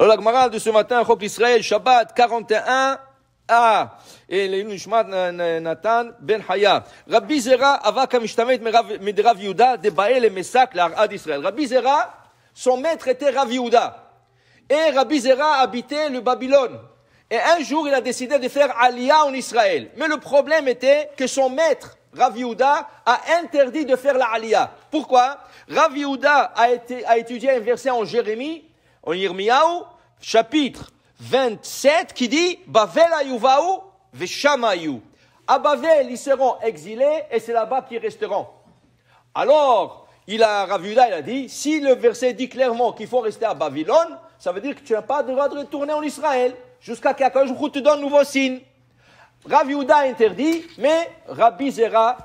Alors la Gemara de ce matin, Chok Israël, Shabbat 41. Et le Nishmat Nathan ben Haya. Rabbi Zera avak amishtamet de Rav Yehuda de Baal et Mesak l'Arad Israël. Rabbi Zera, son maître était Rav Yehuda. Et Rabbi Zera habitait le Babylone. Et un jour, il a décidé de faire Aliyah en Israël. Mais le problème était que son maître, Rav Yehuda, a interdit de faire la Aliyah. Pourquoi? Rav Yehuda a étudié un verset en Jérémie, en Yirmiyahu, chapitre 27, qui dit « Bavel ayuvahu veshamayu » à Bavel, ils seront exilés et c'est là-bas qu'ils resteront. Alors, Rav Yehuda, il a dit, si le verset dit clairement qu'il faut rester à Babylone, ça veut dire que tu n'as pas le droit de retourner en Israël, jusqu'à qu'un jour te donne un nouveau signe. Rav Yehuda interdit, mais Rabbi Zera,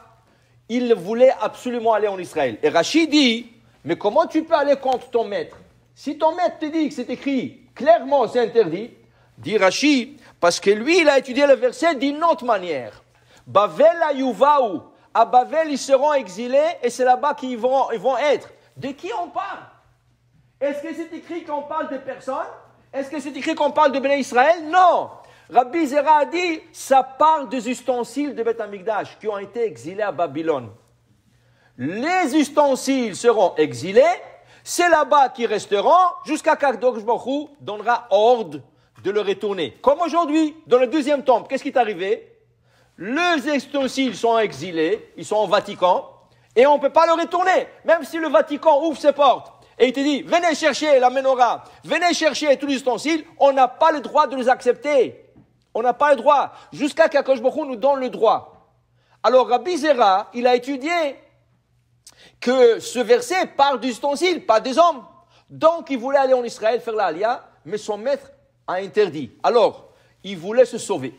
il voulait absolument aller en Israël. Et Rachid dit, mais comment tu peux aller contre ton maître? Si ton maître te dit que c'est écrit clairement, c'est interdit, dit Rachid, parce que lui, il a étudié le verset d'une autre manière. Bavel ayuvahu, à Bavel, ils seront exilés, et c'est là-bas qu'ils vont être. De qui on parle? Est-ce que c'est écrit qu'on parle de personnes? Est-ce que c'est écrit qu'on parle de Béné Israël? Non. Rabbi Zera a dit, ça parle des ustensiles de Beth Amikdash qui ont été exilés à Babylone. Les ustensiles seront exilés, c'est là-bas qu'ils resteront jusqu'à qu'Akadosh Baruch Hu donnera ordre de le retourner. Comme aujourd'hui, dans le deuxième temple, qu'est-ce qui est arrivé? Les ustensiles sont exilés, ils sont au Vatican, et on ne peut pas le retourner, même si le Vatican ouvre ses portes. Et il te dit, venez chercher la menorah, venez chercher tous les ustensiles, on n'a pas le droit de les accepter. On n'a pas le droit, jusqu'à qu'Akadosh Baruch Hu nous donne le droit. Alors Rabbi Zera, il a étudié que ce verset parle d'ustensiles, pas des hommes. Donc il voulait aller en Israël faire la Aliyah, mais son maître a interdit. Alors, il voulait se sauver.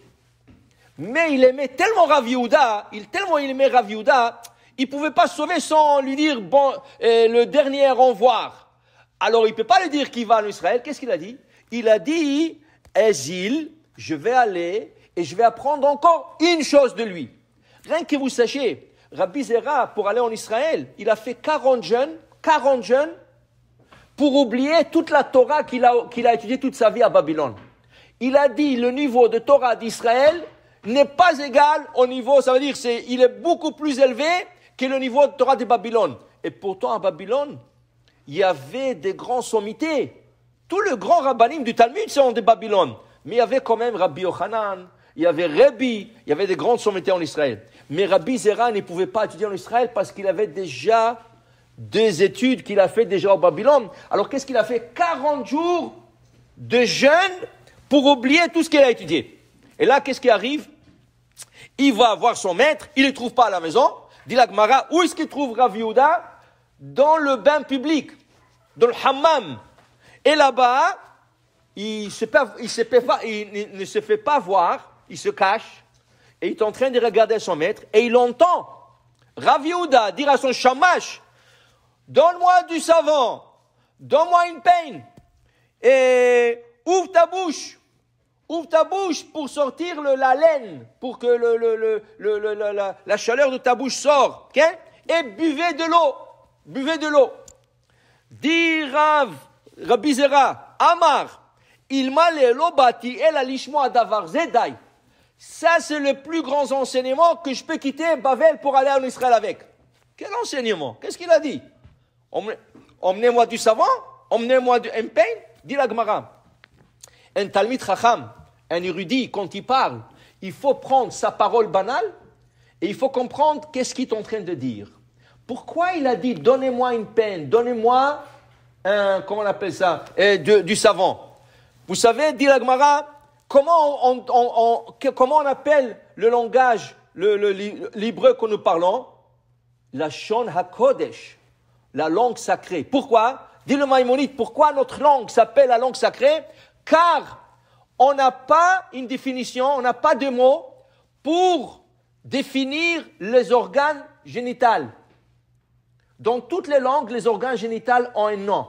Mais il aimait tellement Rav Yehuda, il aimait Rav Yehuda, il ne pouvait pas se sauver sans lui dire, bon, le dernier au revoir. Alors, il ne peut pas lui dire qu'il va en Israël. Qu'est-ce qu'il a dit? Il a dit, exil, je vais aller et je vais apprendre encore une chose de lui. Rien que vous sachiez, Rabbi Zera, pour aller en Israël, il a fait 40 jeûnes, pour oublier toute la Torah qu'il a étudiée toute sa vie à Babylone. Il a dit, le niveau de Torah d'Israël n'est pas égal au niveau, ça veut dire, il est beaucoup plus élevé que le niveau de Torah de Babylone. Et pourtant, à Babylone, il y avait des grands sommités. Tous les grands rabbinim du Talmud sont de Babylone. Mais il y avait quand même Rabbi Yochanan, il y avait Rabbi, il y avait des grandes sommités en Israël. Mais Rabbi Zera ne pouvait pas étudier en Israël parce qu'il avait déjà des études qu'il a fait déjà au Babylone. Alors qu'est-ce qu'il a fait? 40 jours de jeûne pour oublier tout ce qu'il a étudié. Et là, qu'est-ce qui arrive? Il va voir son maître, il ne le trouve pas à la maison. Dit la Gemara, où est-ce qu'il trouve Rav Yehuda? Dans le bain public, dans le hammam. Et là-bas, il ne se fait pas voir, il se cache, et il est en train de regarder son maître, et il entend Rav Yehuda dire à son shamash, donne-moi du savon, donne-moi une peigne, et ouvre ta bouche pour sortir la laine, pour que la chaleur de ta bouche sorte, okay? Et buvez de l'eau. Dit Rabbi Zera, Amar, il m'a l'obati et la lishmo adavar zedai. Ça, c'est le plus grand enseignement que je peux quitter Bavel pour aller en Israël avec. Quel enseignement? Qu'est-ce qu'il a dit? Emmenez-moi du savon, emmenez-moi un pain. Dit la Gemara. Un Talmid Chacham, un érudit, quand il parle, il faut prendre sa parole banale et il faut comprendre qu'est-ce qu'il est en train de dire. Pourquoi il a dit, donnez-moi une peine, donnez-moi comment on appelle ça, du savon. Vous savez, dit la Gemara, comment on appelle le langage, l'hébreu que nous parlons? La Shon HaKodesh, la langue sacrée. Pourquoi? Dit le Maïmonide, pourquoi notre langue s'appelle la langue sacrée? Car on n'a pas une définition, on n'a pas de mots pour définir les organes génitaux. Dans toutes les langues, les organes génitaux ont un nom.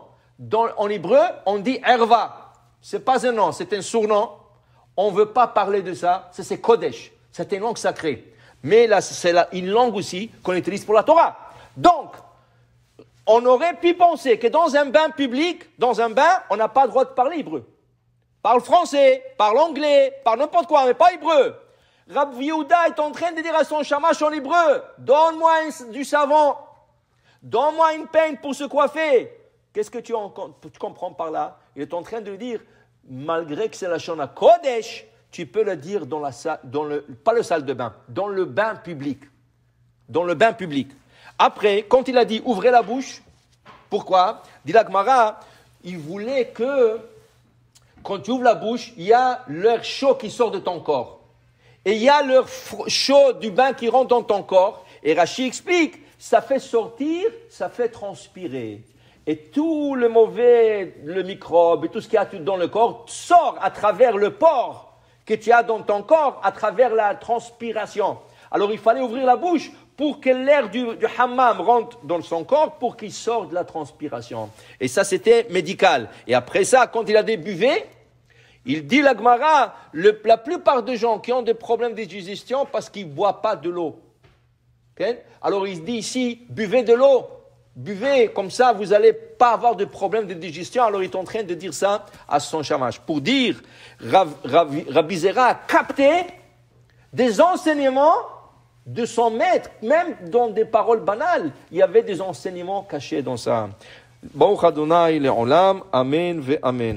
En hébreu, on dit erva. C'est pas un nom, c'est un surnom. On ne veut pas parler de ça. Ça, c'est Kodesh. C'est une langue sacrée. Mais là, c'est une langue aussi qu'on utilise pour la Torah. Donc, on aurait pu penser que dans un bain public, on n'a pas le droit de parler hébreu. parle français, parle anglais, parle n'importe quoi, mais pas hébreu. Rabbi Yehuda est en train de dire à son shamash en hébreu, donne-moi du savon, donne-moi une peigne pour se coiffer. Qu'est-ce que tu comprends par là? Il est en train de lui dire, malgré que c'est la Shona Kodesh, tu peux le dire dans la salle, pas le salle de bain, dans le bain public. Dans le bain public. Après, quand il a dit ouvrez la bouche, pourquoi? Dit la Gemara, il voulait que, quand tu ouvres la bouche, il y a l'air chaud qui sort de ton corps. Et il y a l'air chaud du bain qui rentre dans ton corps. Et Rashi explique, ça fait sortir, ça fait transpirer. Et tout le mauvais, le microbe et tout ce qu'il y a dans le corps sort à travers le pore que tu as dans ton corps, à travers la transpiration. Alors il fallait ouvrir la bouche pour que l'air du hammam rentre dans son corps pour qu'il sorte de la transpiration. Et ça, c'était médical. Et après ça, quand il a débuvé, il dit la Gemara, la plupart des gens qui ont des problèmes de digestion parce qu'ils ne boivent pas de l'eau. Okay? Alors il dit ici, buvez de l'eau. Buvez, comme ça, vous n'allez pas avoir de problème de digestion. Alors, il est en train de dire ça à son shamash. Pour dire, Rabbi Zera a capté des enseignements de son maître. Même dans des paroles banales, il y avait des enseignements cachés dans ça. Baruch Adonai le'olam, amen ve amen.